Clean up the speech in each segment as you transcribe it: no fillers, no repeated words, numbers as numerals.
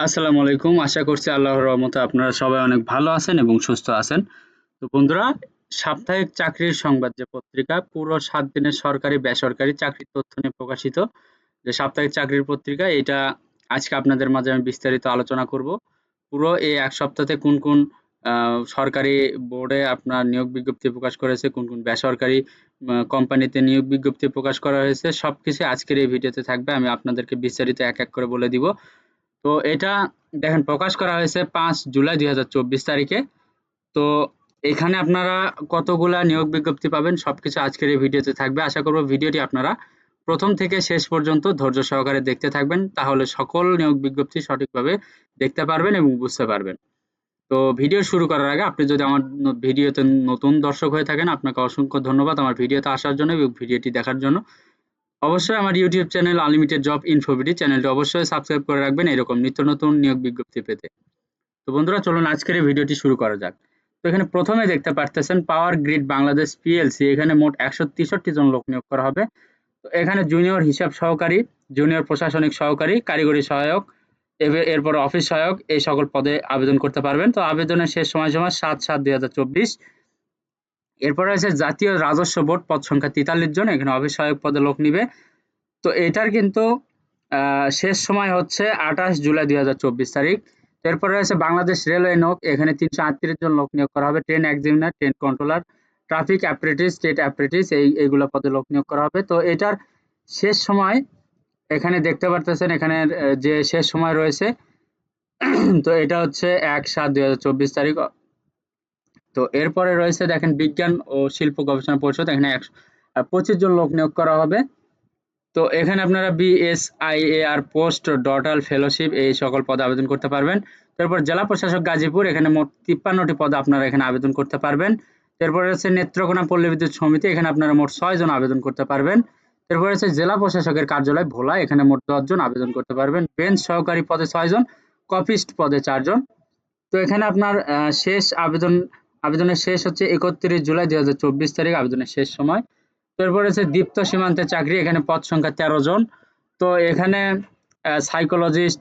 আসসালামু আলাইকুম। আশা করছি আল্লাহর রহমতে আপনারা সবাই অনেক ভালো আছেন এবং সুস্থ আছেন। তো বন্ধুরা, সাপ্তাহিক চাকরির সংবাদ যে পত্রিকা পুরো ৭ দিনের সরকারি বেসরকারি চাকরির তথ্য নিয়ে প্রকাশিত যে সাপ্তাহিক চাকরির পত্রিকা, এটা আজকে আপনাদের মাঝে আমি বিস্তারিত আলোচনা করব। পুরো এই ১ সপ্তাহে কোন সরকারি বোর্ডে আপনার নিয়োগ বিজ্ঞপ্তি প্রকাশ করেছে, কোন বেসরকারি কোম্পানিতে নিয়োগ বিজ্ঞপ্তি প্রকাশ করা হয়েছে, সবকিছু আজকের এই ভিডিওতে থাকবে। আমি আপনাদেরকে বিস্তারিত এক করে বলে দিব। তো এটা দেখেন প্রকাশ করা হয়েছে ৫ জুলাই ২০২৪ তারিখে। তো এখানে আপনারা কতগুলা নিয়োগ বিজ্ঞপ্তি পাবেন সবকিছু আজকের এই ভিডিওতে থাকবে। আশা করব ভিডিওটি আপনারা প্রথম থেকে শেষ পর্যন্ত ধৈর্য সহকারে দেখতে থাকবেন। তাহলে সকল নিয়োগ বিজ্ঞপ্তি সঠিকভাবে দেখতে পারবেন এবং বুঝতে পারবেন। তো ভিডিও শুরু করার আগে আপনি যদি আমার ভিডিওতে নতুন দর্শক হয়ে থাকেন, আপনাকে অসংখ্য ধন্যবাদ আমার ভিডিওতে আসার জন্য এবং ভিডিওটি দেখার জন্য। অবশ্যই আমার ইউটিউব চ্যানেল আনলিমিটেড জব ইনফোভিডি চ্যানেলটি অবশ্যই সাবস্ক্রাইব করে রাখবেন এরকম নিত্য নতুন নিয়োগ বিজ্ঞপ্তি পেতে। তো বন্ধুরা, চলুন আজকের এই ভিডিওটি শুরু করা যাক। তো এখানে প্রথমে দেখতে পারতেছেন পাওয়ার গ্রিড বাংলাদেশ পিএলসি, এখানে মোট ১৬৩ জন লোক নিয়োগ করা হবে। তো এখানে জুনিয়র হিসাব সহকারী, জুনিয়র প্রশাসনিক সহকারী, কারিগরি সহায়ক, এরপর অফিস সহায়ক এই সকল পদে আবেদন করতে পারবেন। তো আবেদনের শেষ সময়সীমা ৭/৭/২০২৪। এরপর আছে জাতীয় রাজস্ব বোর্ড, পদ সংখ্যা ৪৩ জন, এখানে অফিস সহায়ক পদে লোক নিবে। তো এটার কিন্তু শেষ সময় হচ্ছে ২৮ জুলাই ২০২৪ তারিখ। এরপরে রয়েছে বাংলাদেশ রেলওয়ে নিয়োগ, এখানে ৩৩৮ জন লোক নিয়োগ করা হবে। Train examiner, train controller, traffic apprentice, state apprentice এইগুলো পদে লোক নিয়োগ করা হবে। তো এটার শেষ সময় এখানে দেখতে পারতেছেন, এখানে যে শেষ সময় রয়েছে তো এটা হচ্ছে ১/৭/২০২৪ তারিখ। তো এরপরে রয়েছে দেখেন বিজ্ঞান ও শিল্প গবেষণা পরিষদ, এখানে ২৫ জন লোক নিয়োগ করা হবে। তো এখানে আপনারা বিএসআইএআর পোস্ট ডটাল ফেলোশিপ এই সকল পদে আবেদন করতে পারবেন। তারপর জেলা প্রশাসক গাজীপুর, এখানে মোট ৫৩টি পদে আপনারা এখানে আবেদন করতে পারবেন। তারপরে হচ্ছে নেত্রকোনা পল্লী বিদ্যুৎ সমিতি, এখানে আপনারা মোট ৬ জন আবেদন করতে পারবেন। তারপরে হচ্ছে জেলা প্রশাসকের কার্যালয় ভোলা, এখানে মোট ১০ জন আবেদন করতে পারবেন। বেঞ্চ সহকারী পদে ৬ জন, কপিস্ট পদে ৪ জন। তো এখানে আপনার শেষ আবেদনের শেষ হচ্ছে ৩১ জুলাই ২০২৪ তারিখ আবেদনের শেষ সময়। তারপরে হচ্ছে দীপ্ত সীমান্তে চাকরি, এখানে পদ সংখ্যা ১৩ জন। তো এখানে psychologist,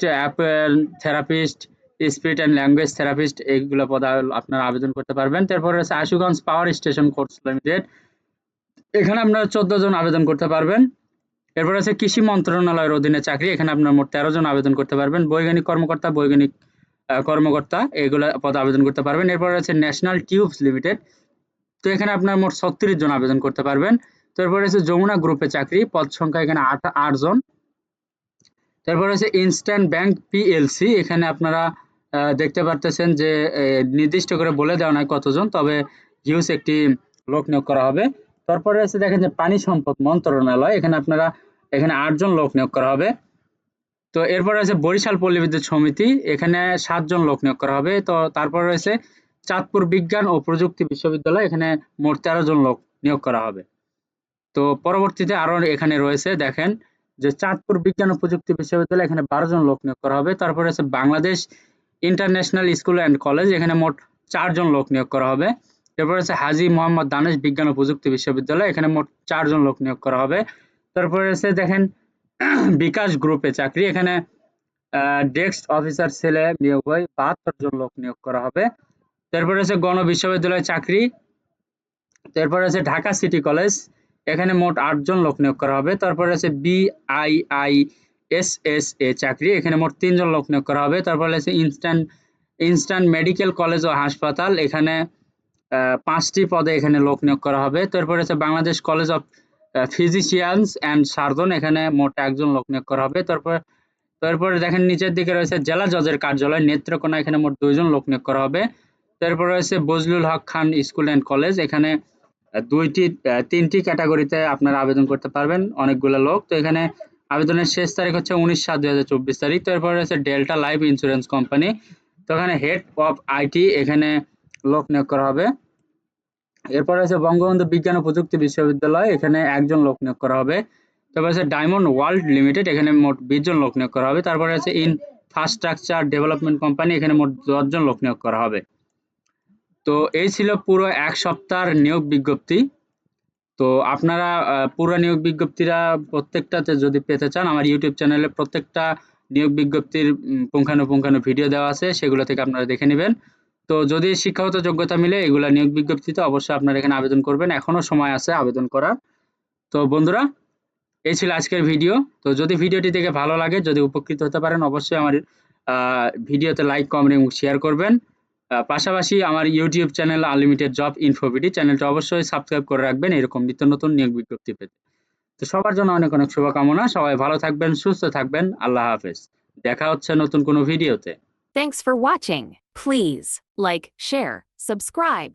therapist, speech and language therapist এইগুলো পদে আপনারা আবেদন করতে পারবেন। তারপরে হচ্ছে Ashuganj power station course limited, এখানে আপনারা ১৪ জন আবেদন করতে পারবেন। এরপর আছে কৃষি মন্ত্রণালয়ের অধীনে চাকরি, এখানে আপনারা মোট ১৩ জন আবেদন করতে পারবেন। বৈজ্ঞানিক কর্মকর্তা, বৈজ্ঞানিক কর্মকর্তা এগুলো পদে আবেদন করতে পারবেন। এরপর আছে ন্যাশনাল টিউবস লিমিটেড, তো এখানে আপনার মোট ৩৬ জন আবেদন করতে পারবেন। তারপরে আছে যমুনা গ্রুপে চাকরি, পদ সংখ্যা এখানে ৮ জন। তারপরে আছে ইনস্ট্যান্ট ব্যাংক পিএলসি, এখানে আপনারা দেখতে পারতেছেন যে নির্দিষ্ট করে বলে দেওয়া নাই কতজন, তবে হিউজ একটি লোক নিয়োগ করা হবে। তারপরে আছে দেখেন যে পানি সম্পদ মন্ত্রণালয়, এখানে আপনারা ৮ জন লোক নিয়োগ করা হবে। তো এরপর আছে বরিশাল পল্লী বিদ্যুৎ সমিতি, এখানে ৭ জন লোক নিয়োগ করা হবে। তো তারপর রয়েছে চাঁদপুর বিজ্ঞান ও প্রযুক্তি বিশ্ববিদ্যালয়, এখানে মোট ১৩ জন লোক নিয়োগ করা হবে। তো পরবর্তীতে আরো এখানে রয়েছে দেখেন যে চাঁদপুর বিজ্ঞান ও প্রযুক্তি বিশ্ববিদ্যালয়, এখানে ১২ জন লোক নিয়োগ করা হবে। তারপরে আছে Bangladesh international school and college, এখানে মোট ৪ জন লোক নিয়োগ করা হবে। এরপর আছে হাজী মোহাম্মদ দানেশ বিজ্ঞান ও প্রযুক্তি বিশ্ববিদ্যালয়, এখানে মোট ৪ জন লোক নিয়োগ করা হবে। তারপরে আছে দেখেন বিকাশ গ্রুপে চাকরি, এখানে ডেস্ক অফিসার ছেলে নিয়োগ হয়, ৭২ জন লোক নিয়োগ করা হবে। তারপরে আছে গণ বিশ্ববিদ্যালয় চাকরি, তারপরে আছে ঢাকা সিটি কলেজ, এখানে মোট ৮ জন লোক নিয়োগ করা হবে। তারপরে আছে বিআইআইএসএসএ চাকরি, এখানে মোট ৩ জন লোক নিয়োগ করা হবে। তারপরে আছে ইনস্ট্যান্ট মেডিকেল কলেজ ও হাসপাতাল, এখানে ৫টি পদে এখানে লোক নিয়োগ করা হবে। তারপরে আছে Bangladesh college of physicians and surgeon, এখানে মোট ১ জন লোক নিয়োগ করা হবে। তারপরে দেখেন নিচের দিকে রয়েছে জেলা জজের কার্যালয় নেত্রকোনা, এখানে মোট ২ জন লোক নিয়োগ করা হবে। তারপরে রয়েছে বজলুল হক খান স্কুল অ্যান্ড কলেজ, এখানে ৩টি ক্যাটাগরিতে আপনারা আবেদন করতে পারবেন, অনেকগুলো লোক। তো এখানে আবেদনের শেষ তারিখ হচ্ছে ১৯/৭/২০২৪ তারিখ। তারপরে রয়েছে ডেল্টা লাইফ ইন্স্যুরেন্স কোম্পানি, তো এখানে হেড অফ আইটি, এখানে লোক নিয়োগ করা হবে। এরপর আছে বঙ্গবন্ধু বিজ্ঞান ও প্রযুক্তি বিশ্ববিদ্যালয়, এখানে ১ জন লোক নিয়োগ করা হবে। তারপর আছে ডায়মন্ড ওয়ার্ল্ড লিমিটেড, এখানে মোট ২০ জন লোক নিয়োগ করা হবে। তারপরে আছে ইনফ্রাস্ট্রাকচার ডেভেলপমেন্ট কোম্পানি, এখানে মোট ১০ জন লোক নিয়োগ করা হবে। তো এই ছিল পুরো ১ সপ্তাহের নিয়োগ বিজ্ঞপ্তি। তো আপনারা পুরো নিয়োগ বিজ্ঞপ্তিটা প্রত্যেকটাতে যদি পেতে চান, আমার ইউটিউব চ্যানেলে প্রত্যেকটা নিয়োগ বিজ্ঞপ্তির পুঙ্খানুপুঙ্খানু ভিডিও দেওয়া আছে, সেগুলো থেকে আপনারা দেখে নেবেন। তো যদি শিক্ষাগত যোগ্যতা মিলে এগুলা নিয়োগ বিজ্ঞপ্তিতে অবশ্যই আপনারা এখানে আবেদন করবেন, এখনো সময় আছে আবেদন করার। তো বন্ধুরা, এই ছিল আজকের ভিডিও। তো যদি ভিডিওটি দেখে ভালো লাগে, যদি উপকৃত হতে পারেন, অবশ্যই আমার ভিডিওতে লাইক, কমেন্ট এবং শেয়ার করবেন। পাশাপাশি আমার ইউটিউব চ্যানেল আনলিমিটেড জব ইনফোভিডি চ্যানেলটা অবশ্যই সাবস্ক্রাইব করে রাখবেন এরকম নিত্য নতুন নিয়োগ বিজ্ঞপ্তি পেতে। তো সবার জন্য অনেক অনেক শুভকামনা। সবাই ভালো থাকবেন, সুস্থ থাকবেন। আল্লাহ হাফেজ। দেখা হচ্ছে নতুন কোনো ভিডিওতে। Thanks for watching. Please like, share, subscribe.